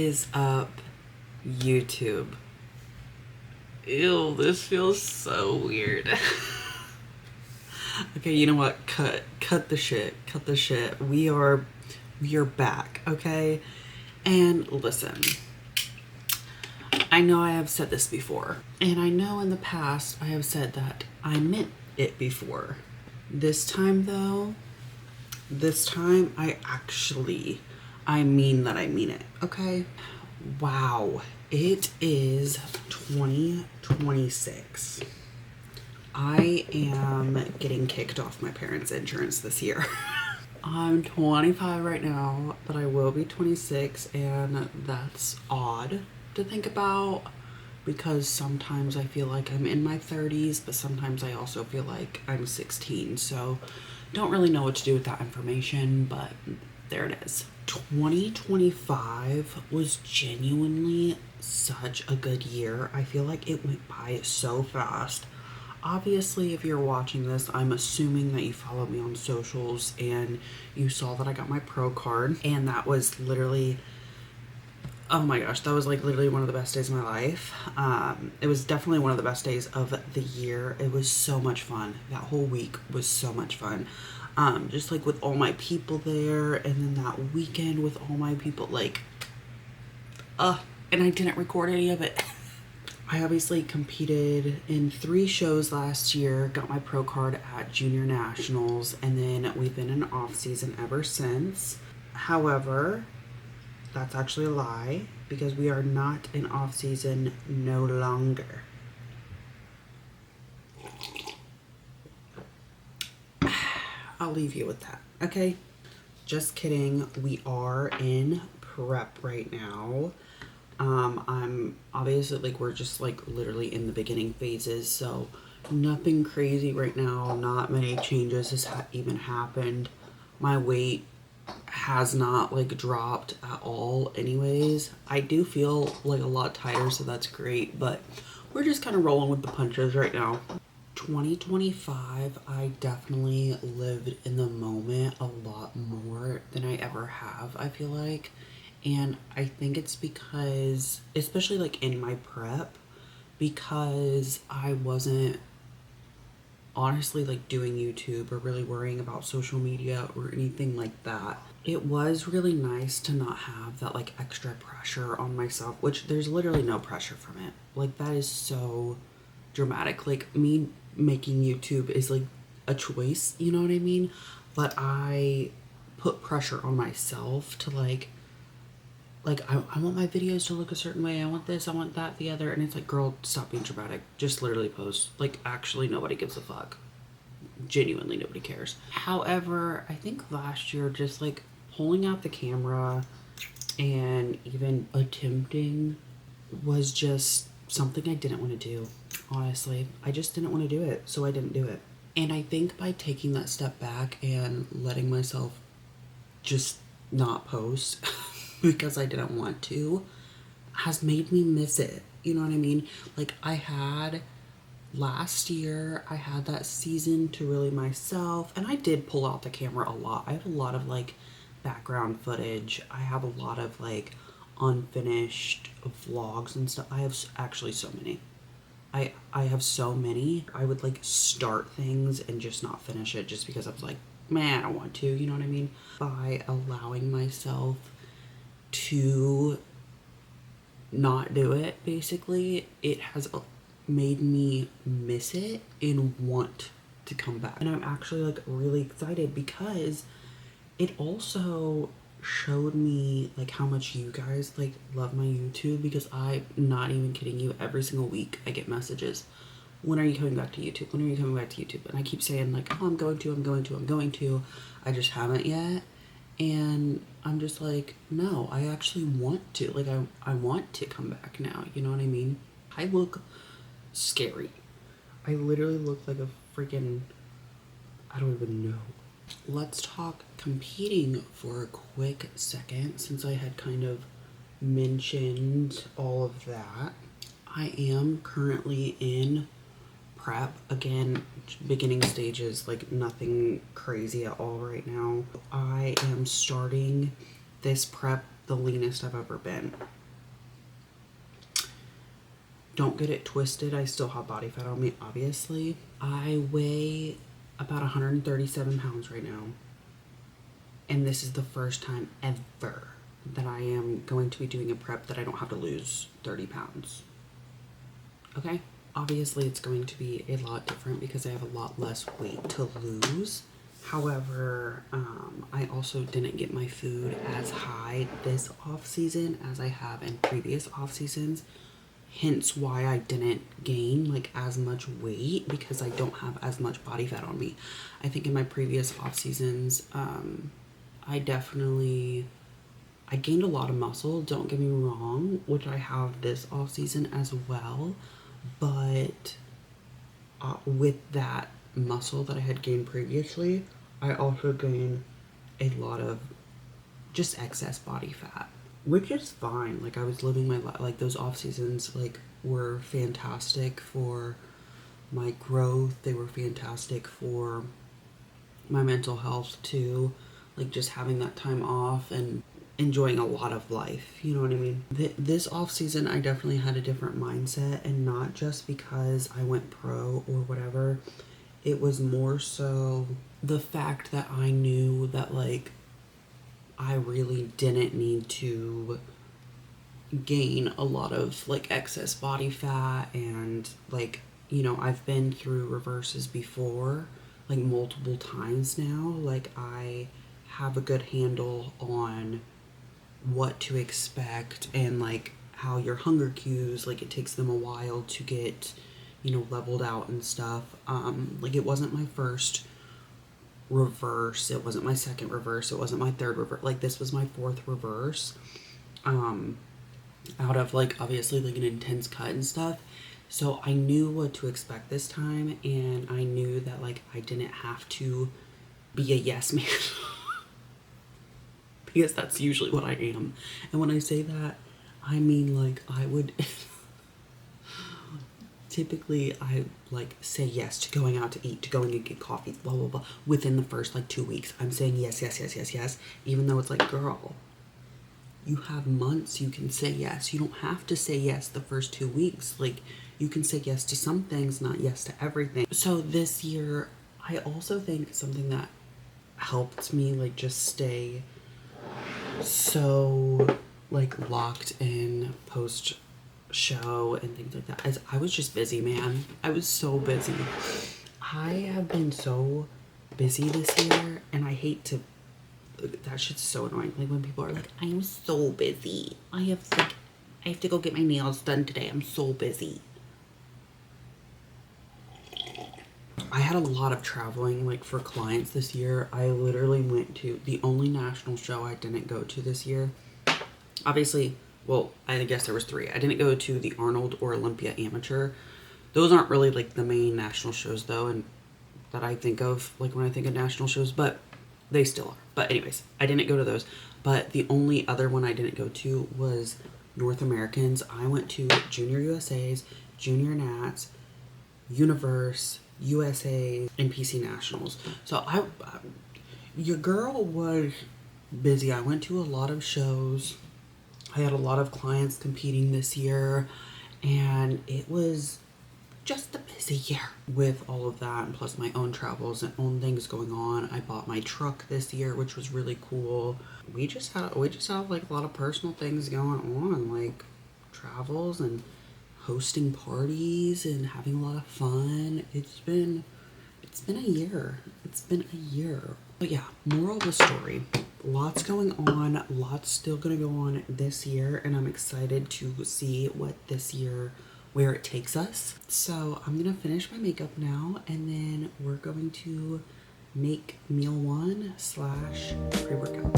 is up, YouTube? Ew, this feels so weird. Okay, you know what? Cut the shit. We are back, okay? And listen, I know I have said this before, and I know in the past I have said that I meant it before. This time though, I mean that I mean it, okay? Wow, it is 2026. I am getting kicked off my parents' insurance this year. I'm 25 right now, but I will be 26, and that's odd to think about because sometimes I feel like I'm in my 30s, but sometimes I also feel like I'm 16. So don't really know what to do with that information, but there it is. 2025 was genuinely such a good year. I feel like it went by so fast. Obviously, if you're watching this, I'm assuming that you follow me on socials and you saw that I got my pro card, and that was literally, oh my gosh, that was like literally one of the best days of my life. It was definitely one of the best days of the year. It was so much fun. That whole week was so much fun. Just like with all my people there, and then that weekend with all my people, like, and I didn't record any of it. I obviously competed in 3 shows last year, got my pro card at Junior Nationals, and then we've been in off season ever since. However, that's actually a lie because we are not in off season no longer. I'll leave you with that, okay? Just kidding. We are in prep right now. I'm obviously, like, we're just like literally in the beginning phases, so nothing crazy right now. Not many changes has even happened. My weight has not like dropped at all anyways. I do feel like a lot tighter, so that's great, but we're just kind of rolling with the punches right now. 2025, I definitely lived in the moment a lot more than I ever have, I feel like. And I think it's because, especially like in my prep, because I wasn't honestly like doing YouTube or really worrying about social media or anything like that. It was really nice to not have that like extra pressure on myself, which there's literally no pressure from it. Like, that is so dramatic. Like, me making YouTube is like a choice, you know what I mean? But I put pressure on myself to like I want my videos to look a certain way. I want this, I want that, the other. And it's like, girl, stop being dramatic. Just literally post. Like, actually, nobody gives a fuck. Genuinely, nobody cares. However, I think last year, just like pulling out the camera and even attempting was just something I didn't want to do. Honestly, I just didn't want to do it. So I didn't do it. And I think by taking that step back and letting myself just not post because I didn't want to has made me miss it. You know what I mean? Like, last year, I had that season to really myself, and I did pull out the camera a lot. I have a lot of like background footage. I have a lot of like unfinished vlogs and stuff. I have actually so many. I have so many. I would like start things and just not finish it just because I was like, man, I don't want to, you know what I mean? By allowing myself to not do it, basically, it has made me miss it and want to come back. And I'm actually like really excited because it also showed me like how much you guys like love my YouTube, because I'm not even kidding you, every single week I get messages, when are you coming back to YouTube? When are you coming back to YouTube? And I keep saying like, oh, I'm going to. I just haven't yet. And I'm just like, no, I actually want to. Like, I want to come back now. You know what I mean? I look scary. I literally look like a freaking, I don't even know. Let's talk competing for a quick second, since I had kind of mentioned all of that. I am currently in prep again, beginning stages, like nothing crazy at all right now. I am starting this prep the leanest I've ever been. don't get it twisted. I still have body fat on me, obviously. I weigh about 137 pounds right now. And this is the first time ever that I am going to be doing a prep that I don't have to lose 30 pounds. Okay? Obviously, it's going to be a lot different because I have a lot less weight to lose. However, I also didn't get my food as high this off season as I have in previous off seasons. Hence why I didn't gain like as much weight, because I don't have as much body fat on me. I think in my previous off seasons, I gained a lot of muscle, don't get me wrong, which I have this off season as well. But with that muscle that I had gained previously, I also gained a lot of just excess body fat, which is fine. Like, I was living my life, like those off seasons like were fantastic for my growth. They were fantastic for my mental health too, like just having that time off and enjoying a lot of life, you know what I mean? This off season I definitely had a different mindset, and not just because I went pro or whatever. It was more so the fact that I knew that like I really didn't need to gain a lot of like excess body fat, and like, you know, I've been through reverses before, like multiple times now. Like, I have a good handle on what to expect and like how your hunger cues, like it takes them a while to get, you know, leveled out and stuff. Like, it wasn't my first reverse, it wasn't my second reverse, it wasn't my third reverse, like this was my fourth reverse, out of like obviously like an intense cut and stuff. So I knew what to expect this time, and I knew that like I didn't have to be a yes man because that's usually what I am. And when I say that, I mean like I would typically I like say yes to going out to eat, to going and get coffee, blah blah blah. Within the first like 2 weeks, I'm saying yes, yes, yes, yes, yes, even though it's like, girl, you have months you can say yes. You don't have to say yes the first 2 weeks. Like, you can say yes to some things, not yes to everything. So this year, I also think something that helped me like just stay so like locked in post show and things like that is I was just busy, man. I was so busy. I have been so busy this year, and I hate to, that shit's so annoying. Like when people are like, I am so busy. I have to go get my nails done today. I'm so busy. I had a lot of traveling like for clients this year. I literally went to the only national show I didn't go to this year. Obviously, well, I guess there was 3. I didn't go to the Arnold or Olympia Amateur. Those aren't really like the main national shows though, and that I think of like when I think of national shows, but they still are. But anyways, I didn't go to those. But the only other one I didn't go to was North Americans. I went to Junior USA's, Junior Nats, Universe, USA, and PC Nationals. So your girl was busy. I went to a lot of shows. I had a lot of clients competing this year, and it was just a busy year with all of that, and plus my own travels and own things going on. I bought my truck this year, which was really cool. We just have like a lot of personal things going on, like travels and hosting parties and having a lot of fun. It's been a year. It's been a year. But yeah, moral of the story, lots going on, lots still gonna go on this year, and I'm excited to see what this year, where it takes us. So I'm gonna finish my makeup now, and then we're going to make meal 1 / pre-workout.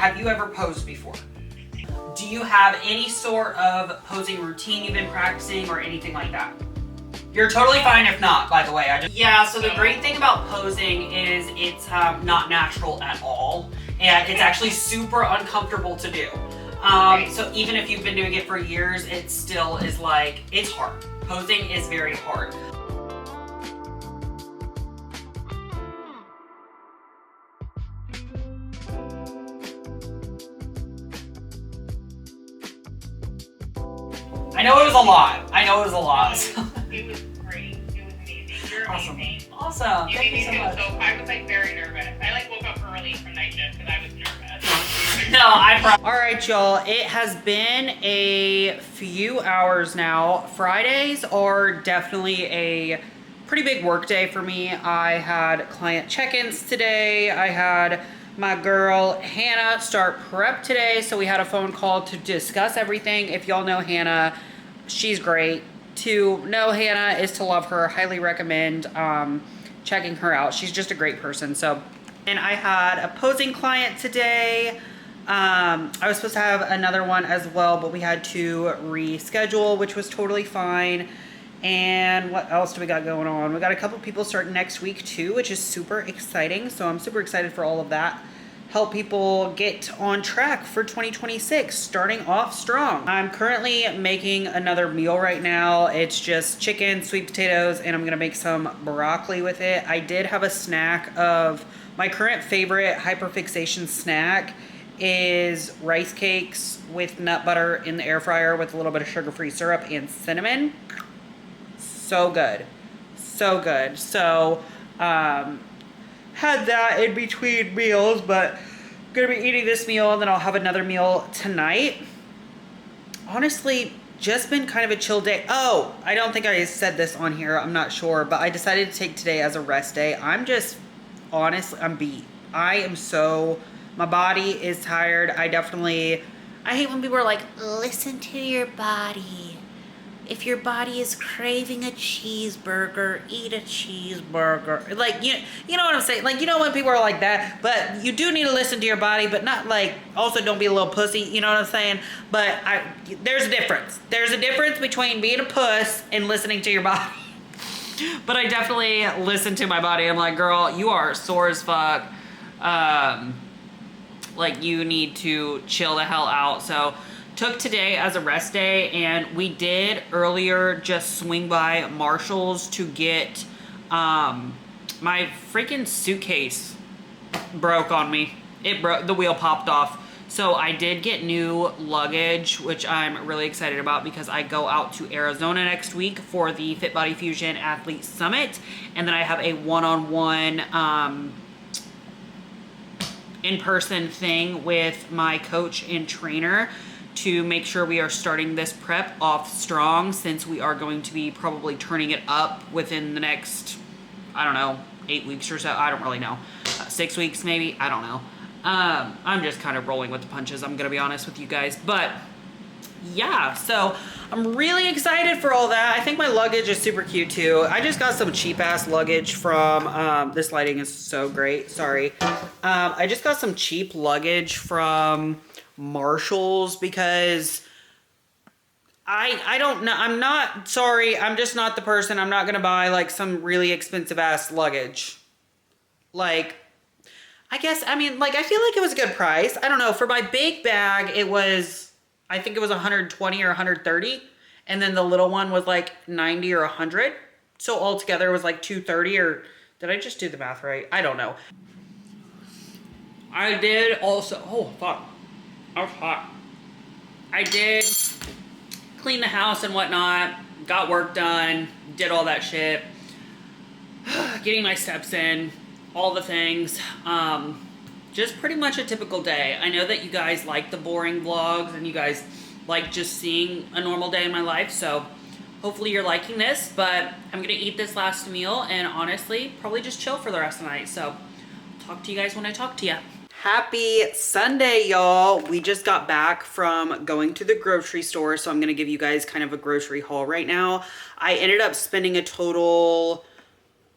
have you ever posed before? Do you have any sort of posing routine you've been practicing or anything like that? You're totally fine if not, by the way. Yeah, so the great thing about posing is it's not natural at all. And it's actually super uncomfortable to do. So even if you've been doing it for years, it still is like, it's hard. Posing is very hard. I know it was a lot. I know it was a lot. It was great. It was amazing. You're Awesome. amazing. Awesome. You Thank made you so me feel much. so, I was like very nervous. I like woke up early from night shift because I was nervous. All right, y'all. It has been a few hours now. Fridays are definitely a pretty big work day for me. I had client check-ins today. I had my girl Hannah start prep today, so we had a phone call to discuss everything. If y'all know Hannah, she's great. To know Hannah is to love her. Highly recommend checking her out. She's just a great person. So, and I had a posing client today. I was supposed to have another one as well, but we had to reschedule, which was totally fine. And what else do we got going on? We got a couple people starting next week too, which is super exciting. So I'm super excited for all of that. Help people get on track for 2026, starting off strong. I'm currently making another meal right now. It's just chicken, sweet potatoes, and I'm gonna make some broccoli with it. I did have a snack of my current favorite hyperfixation snack is rice cakes with nut butter in the air fryer with a little bit of sugar-free syrup and cinnamon. So good. So good. So, had that in between meals, but gonna be eating this meal and then I'll have another meal tonight. Honestly, just been kind of a chill day. Oh, I don't think I said this on here. I'm not sure, but I decided to take today as a rest day. I'm just, honestly, I'm beat. My body is tired. I hate when people are like, listen to your body. If your body is craving a cheeseburger, eat a cheeseburger. Like, you know what I'm saying? Like, you know when people are like that, but you do need to listen to your body, but not like, also don't be a little pussy, you know what I'm saying? But there's a difference. There's a difference between being a puss and listening to your body. But I definitely listen to my body. I'm like, girl, you are sore as fuck. Like, you need to chill the hell out. So, took today as a rest day, and we did earlier just swing by Marshall's to get my freaking suitcase broke on me. It broke, the wheel popped off. So I did get new luggage, which I'm really excited about because I go out to Arizona next week for the Fit Body Fusion Athlete Summit, and then I have a one-on-one in-person thing with my coach and trainer to make sure we are starting this prep off strong, since we are going to be probably turning it up within the next, I don't know, 8 weeks or so. I don't really know. 6 weeks maybe. I don't know. I'm just kind of rolling with the punches, I'm going to be honest with you guys. But yeah, so I'm really excited for all that. I think my luggage is super cute too. I just got some cheap ass luggage from, this lighting is so great. Sorry. I just got some cheap luggage from Marshall's because I don't know. I'm not, sorry. I'm just not the person. I'm not going to buy like some really expensive ass luggage. Like, I guess, I mean, like, I feel like it was a good price. I don't know. For my big bag, it was, I think it was 120 or 130. And then the little one was like 90 or 100. So altogether it was like 230, or did I just do the math right? I don't know. I did also, oh, fuck. I was hot. I did clean the house and whatnot, got work done, did all that shit, getting my steps in, all the things. Just pretty much a typical day. I know that you guys like the boring vlogs and you guys like just seeing a normal day in my life, so hopefully you're liking this, but I'm gonna eat this last meal and honestly, probably just chill for the rest of the night. So, talk to you guys when I talk to you. Happy Sunday, y'all. We just got back from going to the grocery store, so I'm going to give you guys kind of a grocery haul right now. I ended up spending a total,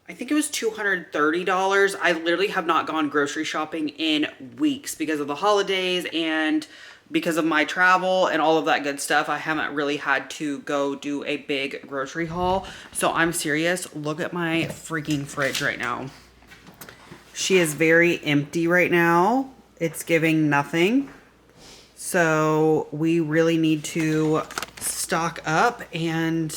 I think it was $230. I literally have not gone grocery shopping in weeks because of the holidays and because of my travel and all of that good stuff. I haven't really had to go do a big grocery haul. So I'm serious. Look at my freaking fridge right now. She is very empty right now. It's giving nothing. So we really need to stock up and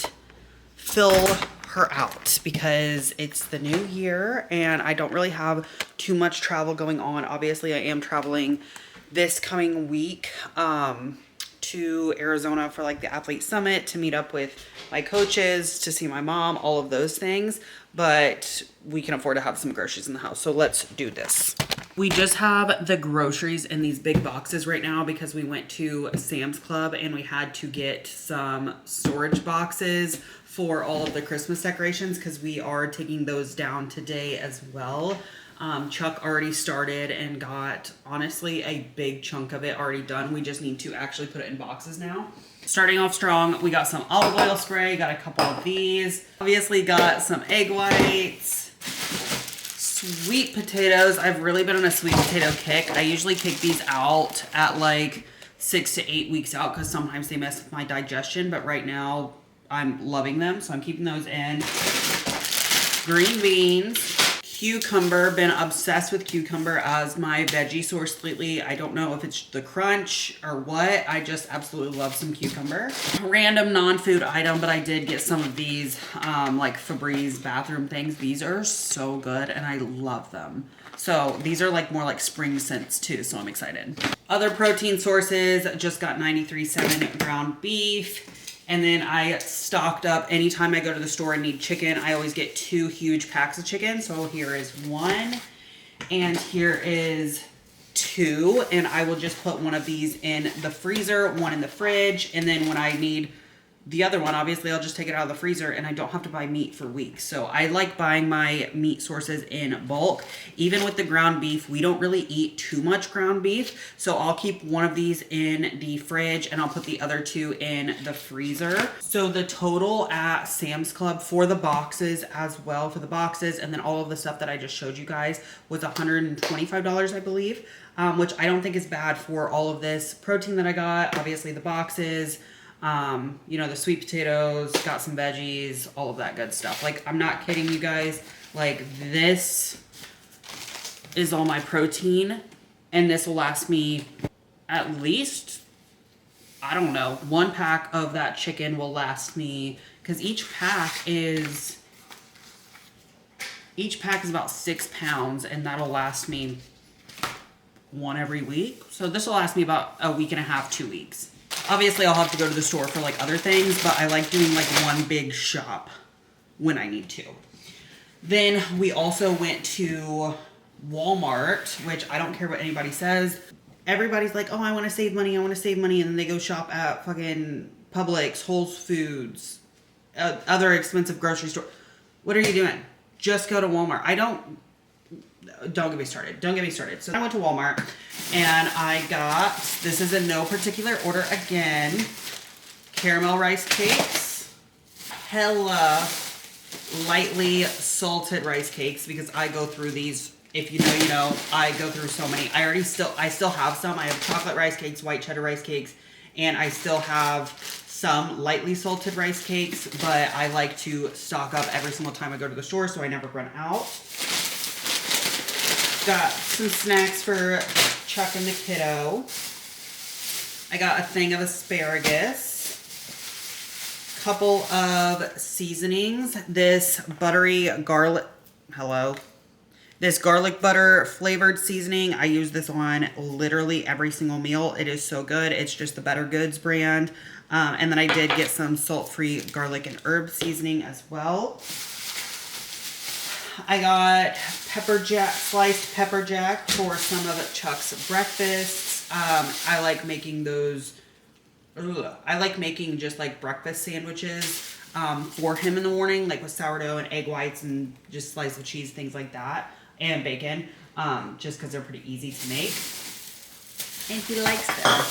fill her out because it's the new year and I don't really have too much travel going on. Obviously, I am traveling this coming week to Arizona for like the athlete summit to meet up with my coaches, to see my mom, all of those things. But we can afford to have some groceries in the house. So let's do this. We just have the groceries in these big boxes right now because we went to Sam's Club and we had to get some storage boxes for all of the Christmas decorations because we are taking those down today as well. Chuck already started and got, honestly, a big chunk of it already done. We just need to actually put it in boxes now. Starting off strong, we got some olive oil spray, got a couple of these. Obviously got some egg whites, sweet potatoes. I've really been on a sweet potato kick. I usually kick these out at like 6 to 8 weeks out because sometimes they mess with my digestion, but right now I'm loving them, so I'm keeping those in. Green beans. Cucumber, been obsessed with cucumber as my veggie source lately. I don't know if it's the crunch or what. I just absolutely love some cucumber. Random non-food item, but I did get some of these like Febreze bathroom things. These are so good and I love them. So these are like more like spring scents too, so I'm excited. Other protein sources, just got 93.7 ground beef. And then I stocked up anytime I go to the store and need chicken. I always get 2 huge packs of chicken. So here is 1 and here is 2. And I will just put one of these in the freezer, one in the fridge. And then when I need the other one, obviously I'll just take it out of the freezer and I don't have to buy meat for weeks. So I like buying my meat sources in bulk. Even with the ground beef, we don't really eat too much ground beef. So I'll keep one of these in the fridge and I'll put the other 2 in the freezer. So the total at Sam's Club for the boxes as well, for the boxes and then all of the stuff that I just showed you guys was $125, I believe, which I don't think is bad for all of this protein that I got. Obviously the boxes, you know, the sweet potatoes, got some veggies, all of that good stuff. Like, I'm not kidding you guys. Like, this is all my protein, and this will last me at least, I don't know, 1 pack of that chicken will last me, because each pack is about 6 pounds, and that'll last me 1 every week. So this will last me about a week and a half, 2 weeks. Obviously, I'll have to go to the store for like other things, but I like doing like one big shop when I need to. Then we also went to Walmart, which I don't care what anybody says. Everybody's like, oh, I want to save money. I want to save money. And then they go shop at fucking Publix, Whole Foods, other expensive grocery store. What are you doing? Just go to Walmart. Don't get me started. Don't get me started. So I went to Walmart and I got, this is in no particular order again, caramel rice cakes, hella lightly salted rice cakes because I go through these. If you know, you know, I go through so many. I still have some. I have chocolate rice cakes, white cheddar rice cakes, and I still have some lightly salted rice cakes, but I like to stock up every single time I go to the store so I never run out. Got some snacks for Chuck and the kiddo. I got a thing of asparagus. Couple of seasonings. This buttery garlic, this garlic butter flavored seasoning. I use this on literally every single meal. It is so good. It's just the Better Goods brand. And then I did get some salt-free garlic and herb seasoning as well. I got sliced pepper jack for some of Chuck's breakfasts. I like making those. I like making just like breakfast sandwiches for him in the morning, like with sourdough and egg whites and just slice of cheese, things like that, and bacon, just because they're pretty easy to make. And he likes them.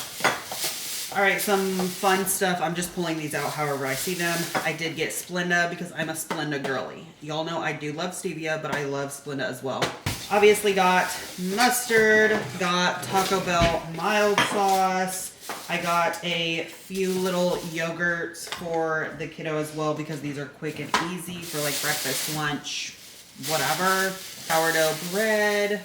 All right, some fun stuff. I'm just pulling these out however I see them. I did get Splenda because I'm a Splenda girly. Y'all know I do love stevia, but I love Splenda as well. Obviously got mustard, got Taco Bell mild sauce. I got a few little yogurts for the kiddo as well because these are quick and easy for like breakfast, lunch, whatever. Sourdough bread.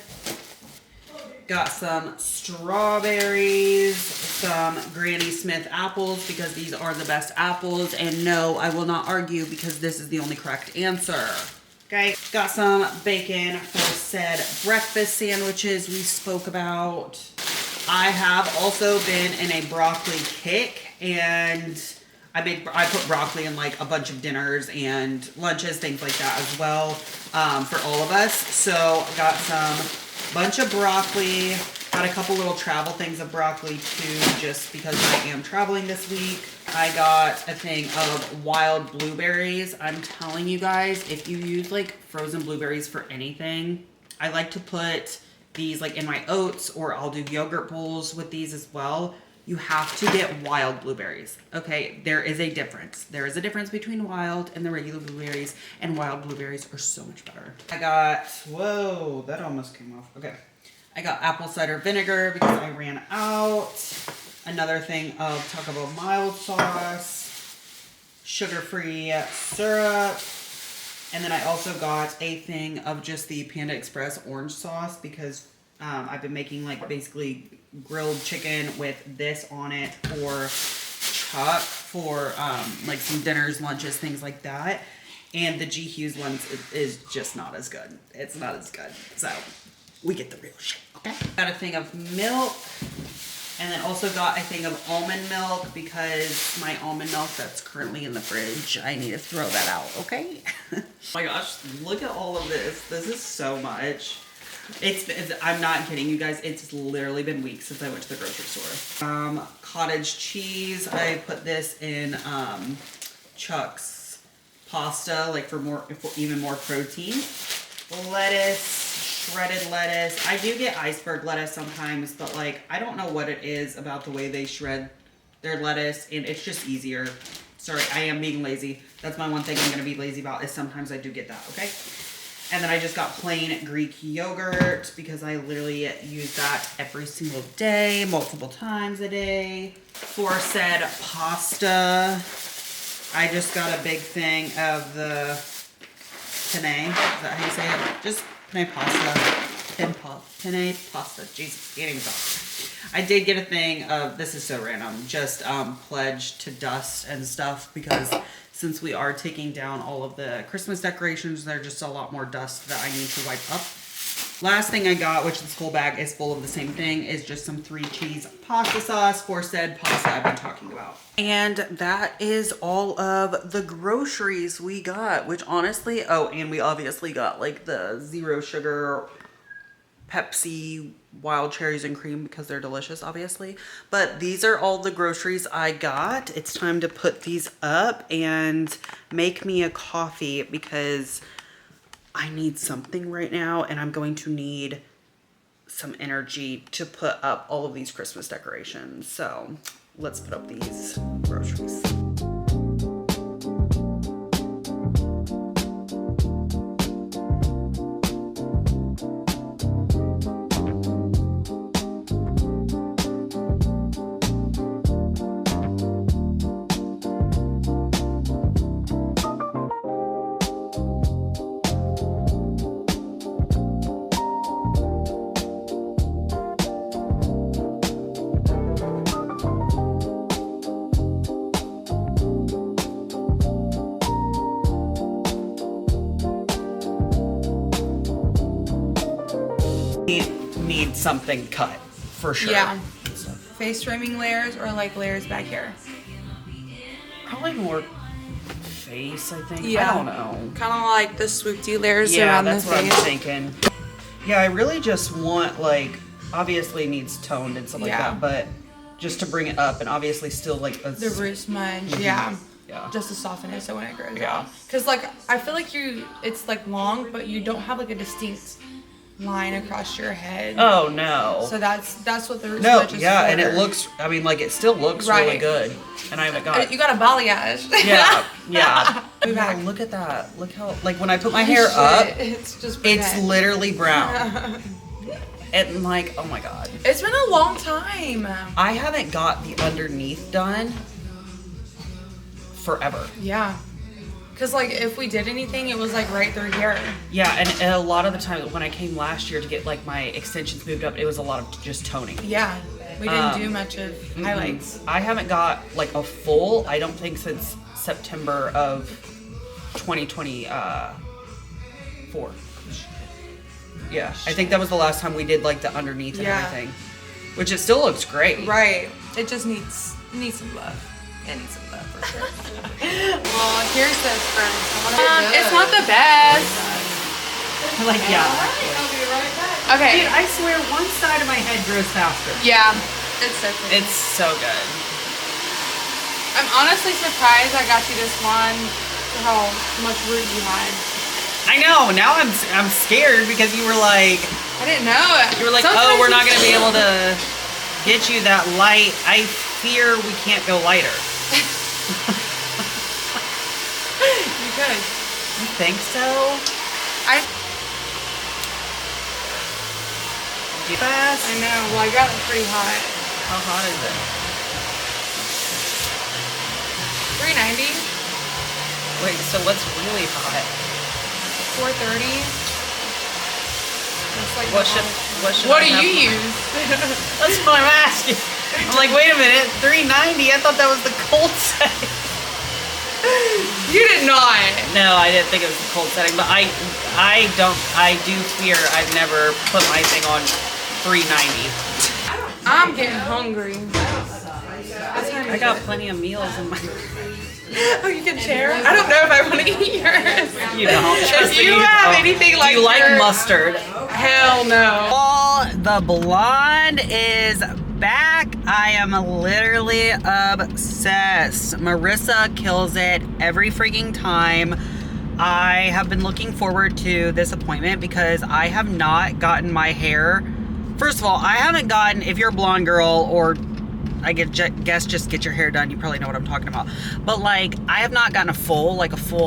Got some strawberries, some Granny Smith apples because these are the best apples. And no, I will not argue because this is the only correct answer. Okay, got some bacon for said breakfast sandwiches we spoke about. I have also been in a broccoli kick, and I put broccoli in like a bunch of dinners and lunches, things like that as well, for all of us. So got some bunch of broccoli, got a couple little travel things of broccoli too, just because I am traveling this week. I got a thing of wild blueberries. I'm telling you guys, if you use like frozen blueberries for anything, I like to put these like in my oats, or I'll do yogurt bowls with these as well. You have to get wild blueberries. Okay, there is a difference. There is a difference between wild and the regular blueberries, and wild blueberries are so much better. I got, whoa, that almost came off. Okay. I got apple cider vinegar because I ran out. Another thing of Taco Bell mild sauce, sugar-free syrup. And then I also got a thing of just the Panda Express orange sauce because I've been making like basically grilled chicken with this on it for Chuck for like some dinners, lunches, things like that. And the G. Hughes one is just not as good. It's not as good. So we get the real shit, okay? Got a thing of milk. And then also got a thing of almond milk because my almond milk that's currently in the fridge, I need to throw that out, okay? Oh my gosh, look at all of this. This is so much. I'm not kidding you guys. It's literally been weeks since I went to the grocery store. Cottage cheese. I put this in Chuck's pasta, like for even more protein. Lettuce. Shredded lettuce. I do get iceberg lettuce sometimes, but like I don't know what it is about the way they shred their lettuce, and it's just easier. Sorry, I am being lazy. That's my one thing I'm gonna be lazy about, is sometimes I do get that, okay? And then I just got plain Greek yogurt because I literally use that every single day, multiple times a day. For said pasta, I just got a big thing of the penne. Is that how you say it? Just penne pasta. Jesus, getting off. I did get a thing of, this is so random, just pledge to dust and stuff because since we are taking down all of the Christmas decorations, there's just a lot more dust that I need to wipe up. Last thing I got, which this whole bag is full of the same thing, is just some 3-cheese pasta sauce for said pasta I've been talking about. And that is all of the groceries we got, which honestly, oh, and we obviously got like the 0 sugar Pepsi wild cherries and cream because they're delicious, obviously. But these are all the groceries I got. It's time to put these up and make me a coffee because I need something right now, and I'm going to need some energy to put up all of these Christmas decorations. So let's put up these groceries. Need something cut for sure. Yeah. Face framing layers or like layers back here? Probably more face, I think. Yeah. I don't know. Kind of like the swoopty layers Yeah, around that's the what face. I'm thinking. Yeah, I really just want, like, obviously it needs toned and stuff like Yeah. that, but just to bring it up and obviously still like a The root smudge, yeah. Yeah. Just to soften it so when it grows Yeah. out. Because like I feel like it's like long, but you don't have like a distinct line across your head. Oh no. So that's what the root No, smudge is yeah, for. and it looks, I mean, like, it still looks really Right. good. And I haven't got... You got a balayage. Yeah, yeah. Be back. Yeah, look at that. Look how, like, when I put my hair up, It's just it's brunette. literally brown. And, like, oh my god. It's been a long time. I haven't got the underneath done forever. Yeah. Because, like, if we did anything, it was, like, right through here. Yeah, and a lot of the time when I came last year to get, like, my extensions moved up, it was a lot of just toning. Yeah. We didn't do much of highlights. I haven't got, like, a full, I don't think since September of 2024. Yeah, I think that was the last time we did, like, the underneath and Yeah. everything. Which it still looks great. Right. It just needs some love. It needs some love for sure. Well, here's this first. It's not the best. Like, yeah. I'll be right back. Okay. Dude, I swear one side of my head grows faster. Yeah. It's so cool. It's so good. I'm honestly surprised I got you this one for how much root you had. I know. Now I'm scared because you were like, I didn't know. you were like, Sometimes oh, we're not you- gonna be able to get you that light. I fear we can't go lighter. You could. You think so? Too fast? I know. Well, I got it pretty hot. How hot is it? 390, Wait, so what's really hot? 430. That's like What the should hottest. I What do have? you use? That's what I'm asking. I'm like, wait a minute, 390. I thought that was the cold setting. You did not. No, I didn't think it was the cold setting, but I do fear I've never put my thing on 390. I'm getting hungry. I got plenty of meals in my. Oh, you can share? I don't know if I want to eat yours. You don't. Trust If me, you have don't. anything like Do you like your- mustard? Hell no. Oh, the blonde is back. I am literally obsessed. Marissa kills it every freaking time. I have been looking forward to this appointment because I have not gotten my hair. First of all, I haven't gotten, if you're a blonde girl or I guess just get your hair done, you probably know what I'm talking about. But like, I have not gotten a full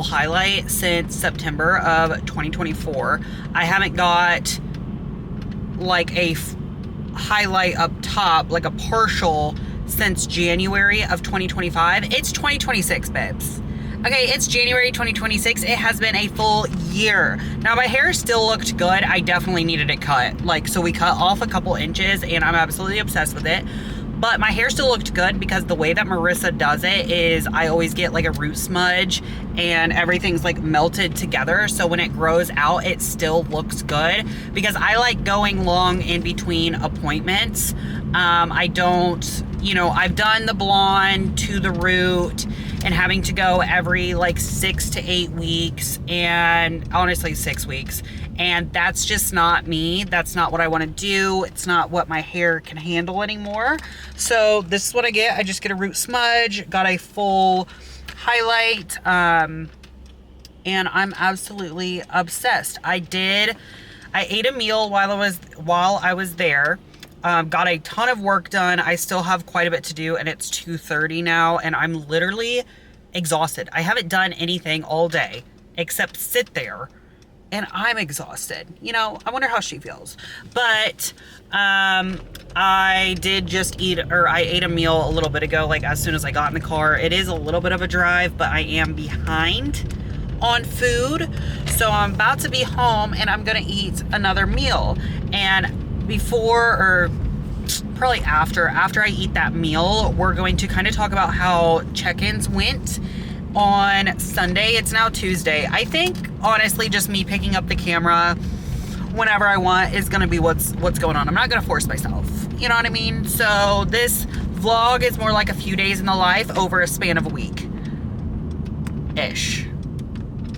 highlight since September of 2024. I haven't got like a highlight up top, like a partial, since January of 2025. It's 2026, babes. Okay, it's January 2026. It has been a full year. Now, my hair still looked good. I definitely needed it cut. Like, so we cut off a couple inches and I'm absolutely obsessed with it. But my hair still looked good because the way that Marissa does it is I always get like a root smudge and everything's like melted together. So when it grows out, it still looks good because I like going long in between appointments. I don't, you know, I've done the blonde to the root and having to go every like 6 to 8 weeks, and honestly 6 weeks. And that's just not me. That's not what I want to do. It's not what my hair can handle anymore. So this is what I get. I just get a root smudge, got a full highlight, and I'm absolutely obsessed. I ate a meal while I was there. Got a ton of work done. I still have quite a bit to do, and it's 2:30 now, and I'm literally exhausted. I haven't done anything all day except sit there, and I'm exhausted. You know, I wonder how she feels. But I did just I ate a meal a little bit ago, like as soon as I got in the car. It is a little bit of a drive, but I am behind on food. So I'm about to be home and I'm gonna eat another meal. And before, or probably after I eat that meal, we're going to kind of talk about how check-ins went on Sunday. It's now Tuesday. I think honestly just me picking up the camera whenever I want is gonna be what's going on. I'm not gonna force myself, you know what I mean? So this vlog is more like a few days in the life over a span of a week ish.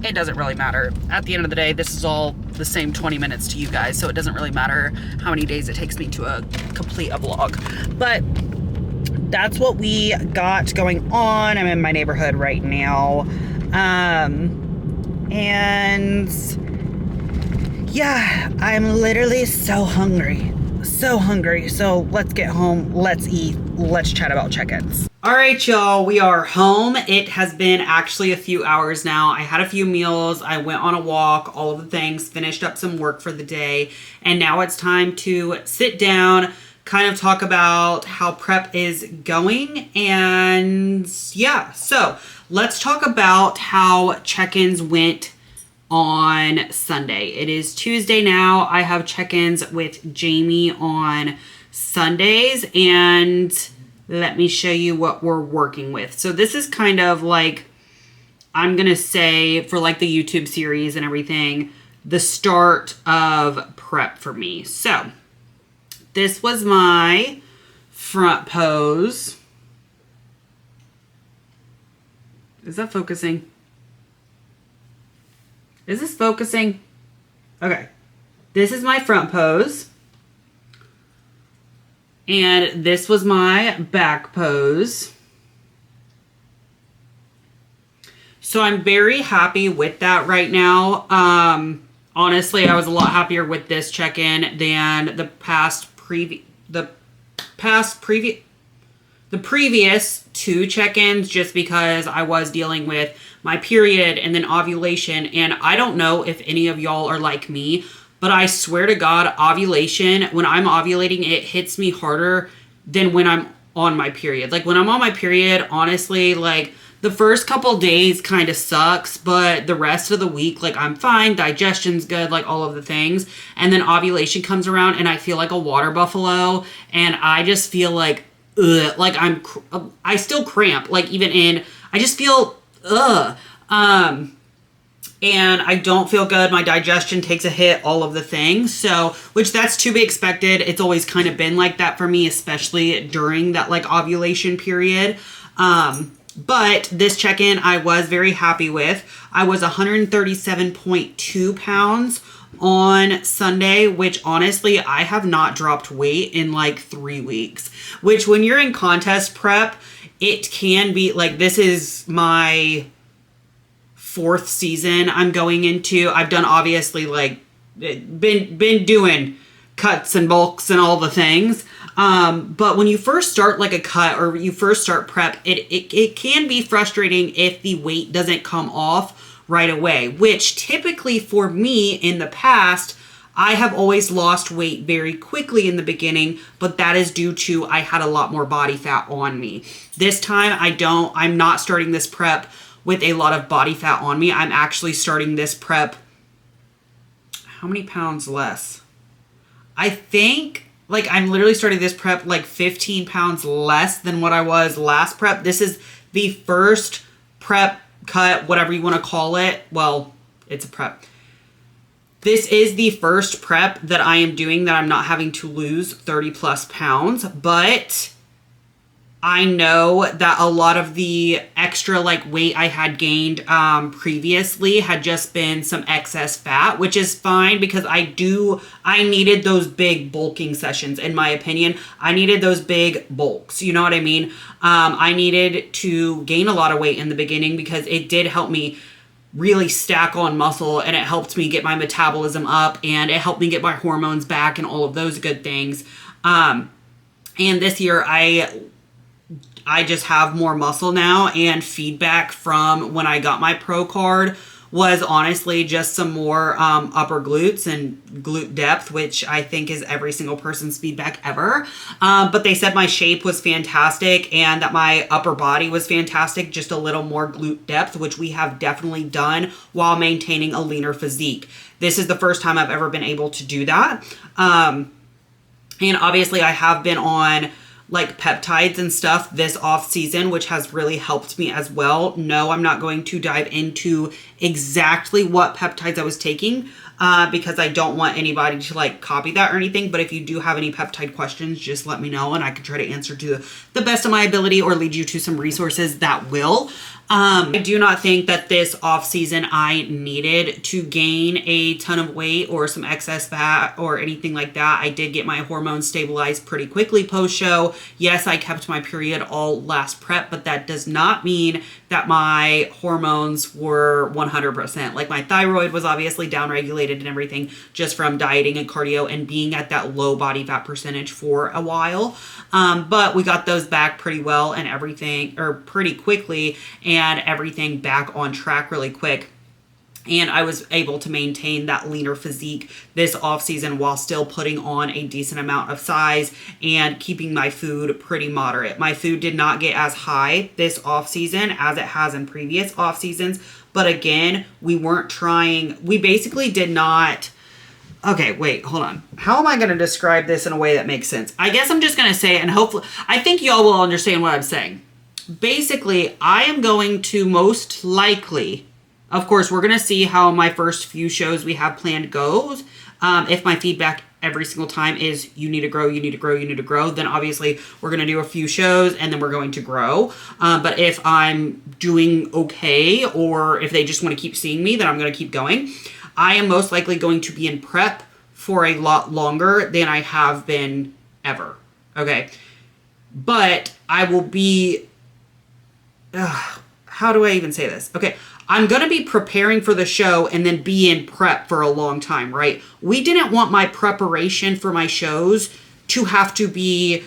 It doesn't really matter. At the end of the day, this is all the same 20 minutes to you guys, so it doesn't really matter how many days it takes me to complete a vlog. But that's what we got going on. I'm in my neighborhood right now. And Yeah, I'm literally so hungry. So hungry. So let's get home. Let's eat. Let's chat about check-ins. All right, y'all, we are home. It has been actually a few hours now. I had a few meals. I went on a walk, all of the things, finished up some work for the day. And now it's time to sit down, kind of talk about how prep is going. And yeah, so let's talk about how check-ins went on Sunday. It is Tuesday now. I have check-ins with Jamie on Sundays, and let me show you what we're working with. So this is kind of like, I'm gonna say, for like the YouTube series and everything, the start of prep for me. So this was my front pose. Is that focusing? Is this focusing? Okay. This is my front pose. And this was my back pose. So I'm very happy with that right now. Honestly, I was a lot happier with this check-in than the previous two check-ins, just because I was dealing with my period and then ovulation. And I don't know if any of y'all are like me, but I swear to God, ovulation, when I'm ovulating, it hits me harder than when I'm on my period. Like when I'm on my period, honestly, like the first couple days kind of sucks, but the rest of the week, like I'm fine, digestion's good, like all of the things. And then ovulation comes around and I feel like a water buffalo, and I just feel like, ugh, like I still cramp, like I just feel, ugh. And I don't feel good. My digestion takes a hit, all of the things. So, which that's to be expected. It's always kind of been like that for me, especially during that like ovulation period. But this check-in I was very happy with. I was 137.2 pounds on Sunday, which honestly, I have not dropped weight in like 3 weeks, which when you're in contest prep, it can be like, this is my 4th season I'm going into. I've done obviously like been doing cuts and bulks and all the things. But when you first start like a cut or you first start prep, it can be frustrating if the weight doesn't come off right away, which typically for me in the past, I have always lost weight very quickly in the beginning, but that is due to I had a lot more body fat on me. This time I'm not starting this prep with a lot of body fat on me. I'm actually starting this prep, how many pounds less? I think like I'm literally starting this prep like 15 pounds less than what I was last prep. This is the first prep cut, whatever you want to call it. Well, it's a prep. This is the first prep that I am doing that I'm not having to lose 30 plus pounds, but I know that a lot of the extra like weight I had gained previously had just been some excess fat, which is fine because I needed those big bulking sessions. In my opinion, I needed those big bulks. You know what I mean? I needed to gain a lot of weight in the beginning because it did help me really stack on muscle, and it helped me get my metabolism up, and it helped me get my hormones back and all of those good things. And this year I just have more muscle now, and feedback from when I got my pro card was honestly just some more upper glutes and glute depth, which I think is every single person's feedback ever. But they said my shape was fantastic and that my upper body was fantastic, just a little more glute depth, which we have definitely done while maintaining a leaner physique. This is the first time I've ever been able to do that. And obviously I have been on like peptides and stuff this off season, which has really helped me as well. No, I'm not going to dive into exactly what peptides I was taking because I don't want anybody to like copy that or anything. But if you do have any peptide questions, just let me know and I can try to answer to the best of my ability or lead you to some resources that will. I do not think that this off season I needed to gain a ton of weight or some excess fat or anything like that. I did get my hormones stabilized pretty quickly post show. Yes, I kept my period all last prep, but that does not mean that my hormones were 100%. Like, my thyroid was obviously downregulated and everything just from dieting and cardio and being at that low body fat percentage for a while. But we got those back pretty well and everything, or pretty quickly, and everything back on track really quick. And I was able to maintain that leaner physique this off season while still putting on a decent amount of size and keeping my food pretty moderate. My food did not get as high this off season as it has in previous off seasons. But again, we basically did not. Okay, wait, hold on. How am I going to describe this in a way that makes sense? I guess I'm just going to say it, and hopefully, I think y'all will understand what I'm saying. Basically, I am going to most likely, of course, we're going to see how my first few shows we have planned goes. If my feedback every single time is you need to grow, you need to grow, you need to grow, then obviously we're going to do a few shows and then we're going to grow. But if I'm doing okay, or if they just want to keep seeing me, then I'm going to keep going. I am most likely going to be in prep for a lot longer than I have been ever. Okay. But I will be, how do I even say this? Okay. I'm going to be preparing for the show and then be in prep for a long time, right? We didn't want my preparation for my shows to have to be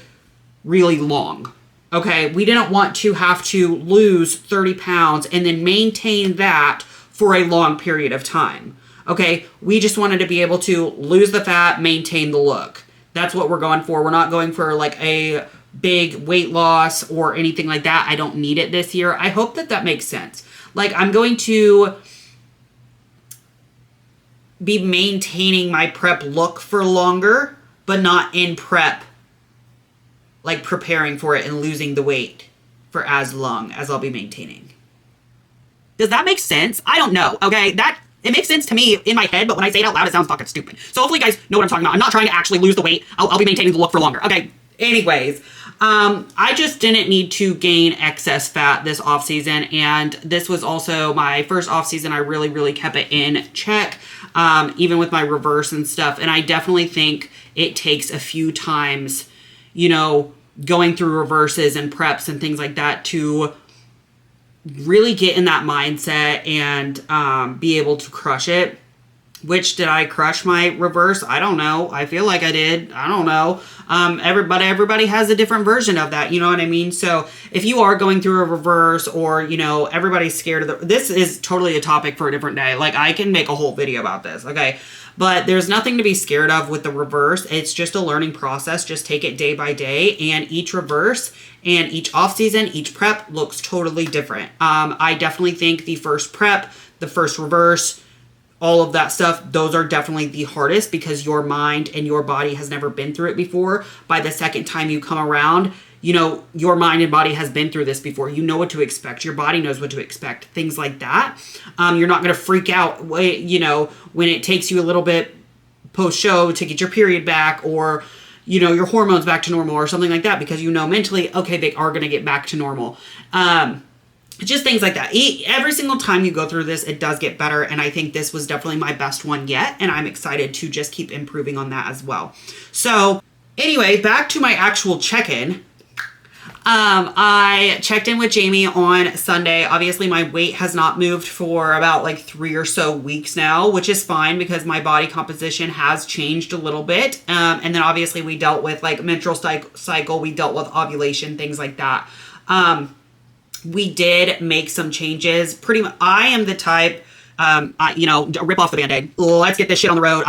really long. Okay. We didn't want to have to lose 30 pounds and then maintain that for a long period of time. Okay, we just wanted to be able to lose the fat, maintain the look. That's what we're going for. We're not going for like a big weight loss or anything like that. I don't need it this year. I hope that makes sense. Like, I'm going to be maintaining my prep look for longer, but not in prep, like preparing for it and losing the weight for as long as I'll be maintaining. Does that make sense? I don't know. Okay, it makes sense to me in my head, but when I say it out loud, it sounds fucking stupid. So hopefully you guys know what I'm talking about. I'm not trying to actually lose the weight. I'll be maintaining the look for longer. Okay. Anyways, I just didn't need to gain excess fat this off season. And this was also my first off season. I really, really kept it in check, even with my reverse and stuff. And I definitely think it takes a few times, going through reverses and preps and things like that to really get in that mindset and be able to crush it. Which, did I crush my reverse? I don't know. I feel like I did. I don't know. Everybody has a different version of that. You know what I mean? So if you are going through a reverse, or, everybody's scared of this is totally a topic for a different day. Like, I can make a whole video about this. Okay. But there's nothing to be scared of with the reverse. It's just a learning process. Just take it day by day, and each reverse and each off season, each prep looks totally different. I definitely think the first prep, the first reverse, all of that stuff, those are definitely the hardest because your mind and your body has never been through it before. By the second time you come around, your mind and body has been through this before. You know what to expect. Your body knows what to expect. Things like that. You're not going to freak out, when it takes you a little bit post-show to get your period back, or, your hormones back to normal or something like that, because mentally, okay, they are going to get back to normal. Just things like that. Every single time you go through this, it does get better. And I think this was definitely my best one yet. And I'm excited to just keep improving on that as well. So anyway, back to my actual check-in. I checked in with Jamie on Sunday. Obviously, my weight has not moved for about like 3 or so weeks now, which is fine because my body composition has changed a little bit. And then obviously we dealt with like menstrual cycle. We dealt with ovulation, things like that. We did make some changes. Pretty much, I am the type, rip off the Band-Aid. Let's get this shit on the road.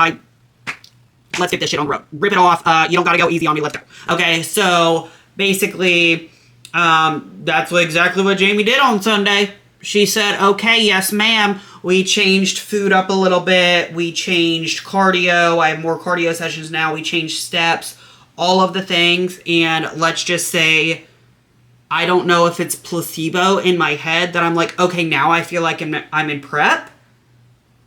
Let's get this shit on the road. Rip it off. You don't gotta go easy on me. Let's go. Okay, so basically, that's exactly what Jamie did on Sunday. She said, okay, yes, ma'am. We changed food up a little bit. We changed cardio. I have more cardio sessions now. We changed steps, all of the things. And let's just say, I don't know if it's placebo in my head that I'm like, okay, now I feel like I'm in prep.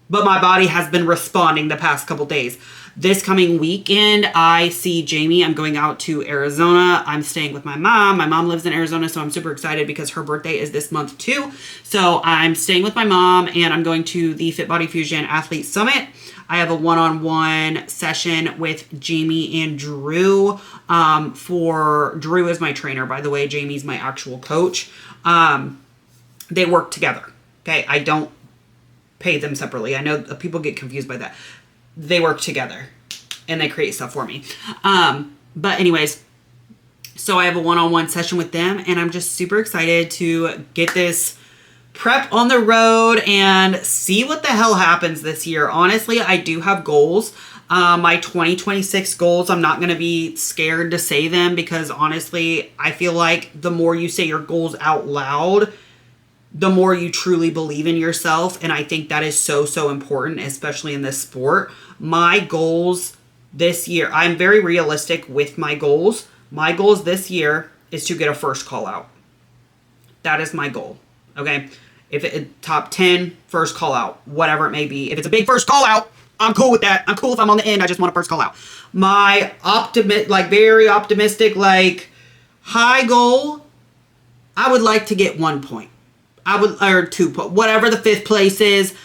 but my body has been responding the past couple days. This coming weekend, I see Jamie. I'm going out to Arizona. I'm staying with my mom. My mom lives in Arizona, so I'm super excited because her birthday is this month too. So I'm staying with my mom, and I'm going to the Fit Body Fusion Athlete Summit. I have a one-on-one session with Jamie and Drew. Drew is my trainer, by the way. Jamie's my actual coach. They work together. Okay, I don't pay them separately. I know people get confused by that. They work together and they create stuff for me. But anyways, so I have a one-on-one session with them, and I'm just super excited to get this prep on the road and see what the hell happens this year. Honestly, I do have goals. My 2026 goals, I'm not going to be scared to say them, because honestly, I feel like the more you say your goals out loud, the more you truly believe in yourself. And I think that is so, so important, especially in this sport. My goals this year, I'm very realistic with my goals. My goals this year is to get a first call out. That is my goal. Okay. If it top 10, first call out, whatever it may be. If it's a big first call out, I'm cool with that. I'm cool if I'm on the end. I just want a first call out. My very optimistic, high goal, I would like to get 1 point. Or 2 points, whatever the 5th place is.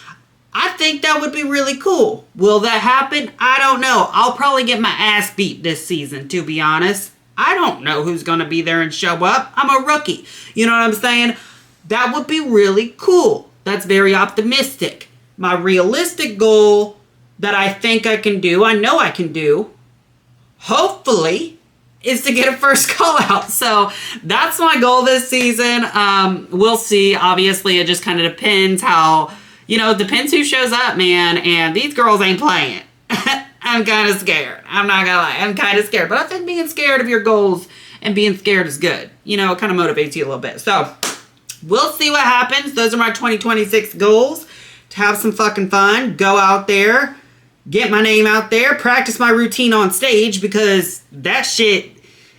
I think that would be really cool. Will that happen? I don't know. I'll probably get my ass beat this season, to be honest. I don't know who's going to be there and show up. I'm a rookie. You know what I'm saying? That would be really cool. That's very optimistic. My realistic goal that I think I can do, I know I can do, hopefully, is to get a first call out. So that's my goal this season. We'll see. Obviously, it just kind of depends it depends who shows up, man. And these girls ain't playing. I'm kind of scared. I'm not gonna lie. I'm kind of scared. But I think being scared of your goals and being scared is good. It kind of motivates you a little bit. So we'll see what happens. Those are my 2026 goals. To have some fucking fun. Go out there. Get my name out there. Practice my routine on stage, because that shit,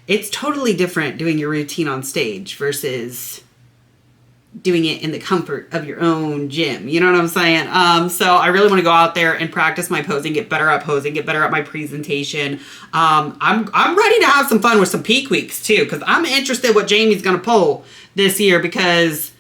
it's totally different doing your routine on stage versus doing it in the comfort of your own gym. You know what I'm saying? So I really want to go out there and practice my posing, get better at posing, get better at my presentation. I'm ready to have some fun with some peak weeks too, because I'm interested what Jamie's going to pull this year, because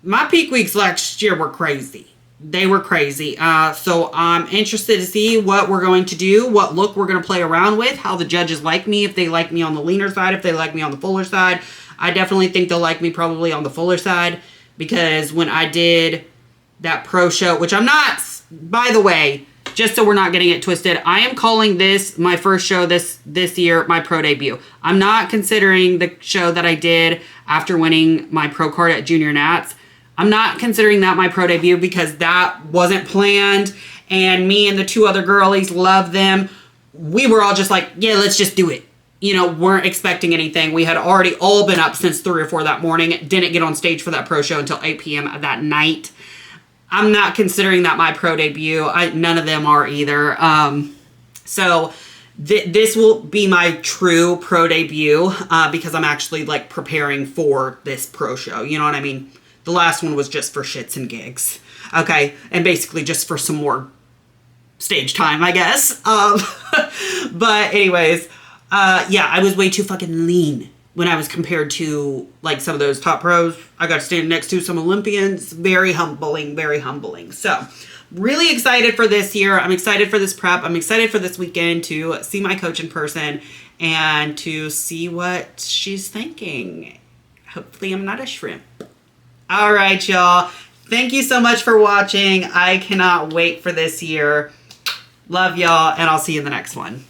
my peak weeks last year were crazy. They were crazy. So I'm interested to see what we're going to do, what look we're going to play around with, how the judges like me, if they like me on the leaner side, if they like me on the fuller side. I definitely think they'll like me probably on the fuller side, because when I did that pro show, which I'm not, by the way, just so we're not getting it twisted, I am calling this my first show this year, my pro debut. I'm not considering the show that I did after winning my pro card at Junior Nats. I'm not considering that my pro debut, because that wasn't planned, and me and the 2 other girlies, love them. We were all just like, yeah, let's just do it. Weren't expecting anything. We had already all been up since 3 or 4 that morning. Didn't get on stage for that pro show until 8 p.m. that night. I'm not considering that my pro debut. None of them are either. So this will be my true pro debut, because I'm actually preparing for this pro show. You know what I mean? The last one was just for shits and gigs. Okay. And basically just for some more stage time, I guess. But anyways, yeah, I was way too fucking lean when I was compared to some of those top pros. I got to stand next to some Olympians. Very humbling, very humbling. So really excited for this year. I'm excited for this prep. I'm excited for this weekend to see my coach in person and to see what she's thinking. Hopefully I'm not a shrimp. All right, y'all. Thank you so much for watching. I cannot wait for this year. Love y'all, and I'll see you in the next one.